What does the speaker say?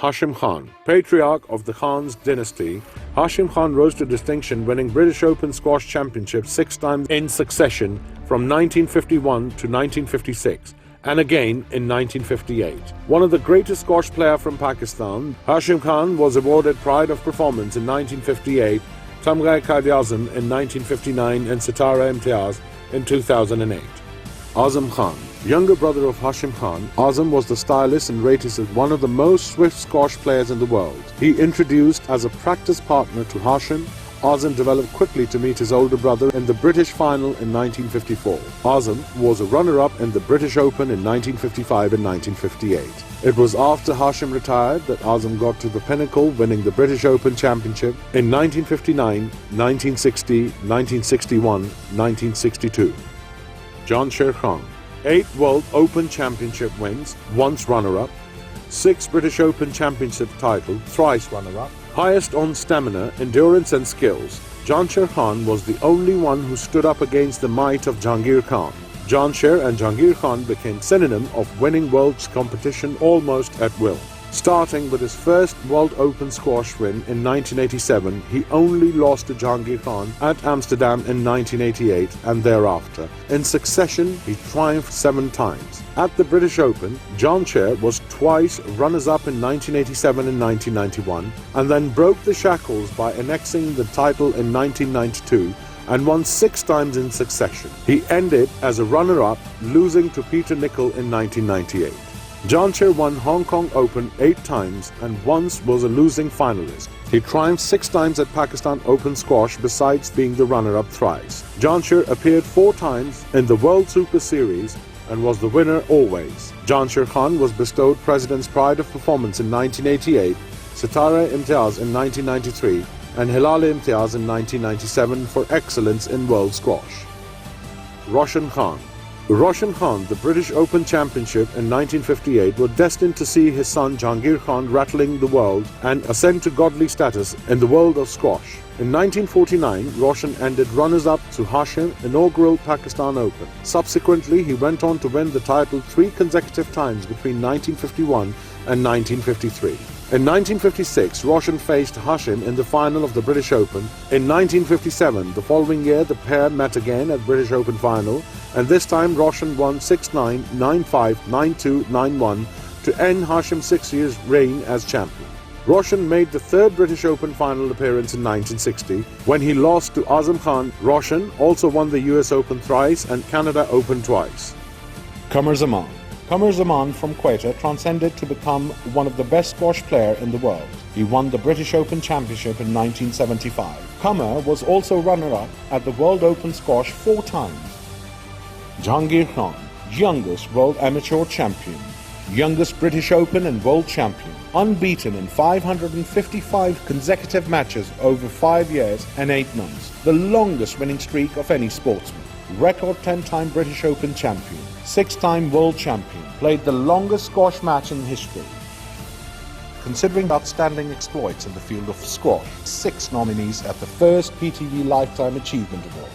Hashim Khan. Patriarch of the Khan's dynasty, Hashim Khan rose to distinction, winning British Open Squash Championship 6 times in succession from 1951 to 1956. And again in 1958. One of the greatest squash players from Pakistan, Hashim Khan was awarded Pride of Performance in 1958, Tamgha Quaid-e-Azam in 1959 and Sitara Imtiaz in 2008. Azam Khan. Younger brother of Hashim Khan, Azam was the stylist and rated as one of the most swift squash players in the world. He introduced as a practice partner to Hashim. Azam developed quickly to meet his older brother in the British final in 1954. Azam was a runner-up in the British Open in 1955 and 1958. It was after Hashim retired that Azam got to the pinnacle, winning the British Open Championship in 1959, 1960, 1961, 1962. Jansher Khan. 8 World Open Championship wins, once runner-up, 6 British Open Championship title, thrice runner-up, highest on stamina, endurance and skills. Jansher Khan was the only one who stood up against the might of Jahangir Khan. Jansher and Jahangir Khan became synonym of winning world's competition almost at will. Starting with his first World Open squash win in 1987, he only lost to Jahangir Khan at Amsterdam in 1988 and thereafter. In succession, he triumphed 7 times. At the British Open, Jansher was twice runners-up in 1987 and 1991 and then broke the shackles by annexing the title in 1992 and won 6 times in succession. He ended as a runner-up, losing to Peter Nicol in 1998. Jansher won Hong Kong Open 8 times and once was a losing finalist. He triumphed 6 times at Pakistan Open Squash besides being the runner-up thrice. Jansher appeared 4 times in the World Super Series and was the winner always. Jansher Khan was bestowed President's Pride of Performance in 1988, Sitara Imtiaz in 1993 and Hilal Imtiaz in 1997 for excellence in world squash. Roshan Khan. Roshan Khan, the British Open Championship in 1958, were destined to see his son Jahangir Khan rattling the world and ascend to godly status in the world of squash. In 1949, Roshan ended runners-up to Hashim inaugural Pakistan Open. Subsequently, he went on to win the title 3 consecutive times between 1951 and 1953. In 1956, Roshan faced Hashim in the final of the British Open. In 1957, the following year, the pair met again at British Open final, and this time Roshan won 6-9, 9-5, 9-2, 9-1 to end Hashim's 6 years reign as champion. Roshan made the 3rd British Open final appearance in 1960 when he lost to Azam Khan. Roshan also won the US Open thrice and Canada Open twice. Qamar Zaman. Qamar Zaman from Quetta transcended to become one of the best squash players in the world. He won the British Open Championship in 1975. Qamar was also runner-up at the World Open Squash 4 times. Jahangir Khan, youngest world amateur champion, youngest British Open and world champion, unbeaten in 555 consecutive matches over 5 years and 8 months, the longest winning streak of any sportsman. Record 10-time British Open champion, 6-time world champion, played the longest squash match in history. Considering outstanding exploits in the field of squash, 6 nominees at the first PTV Lifetime Achievement Award.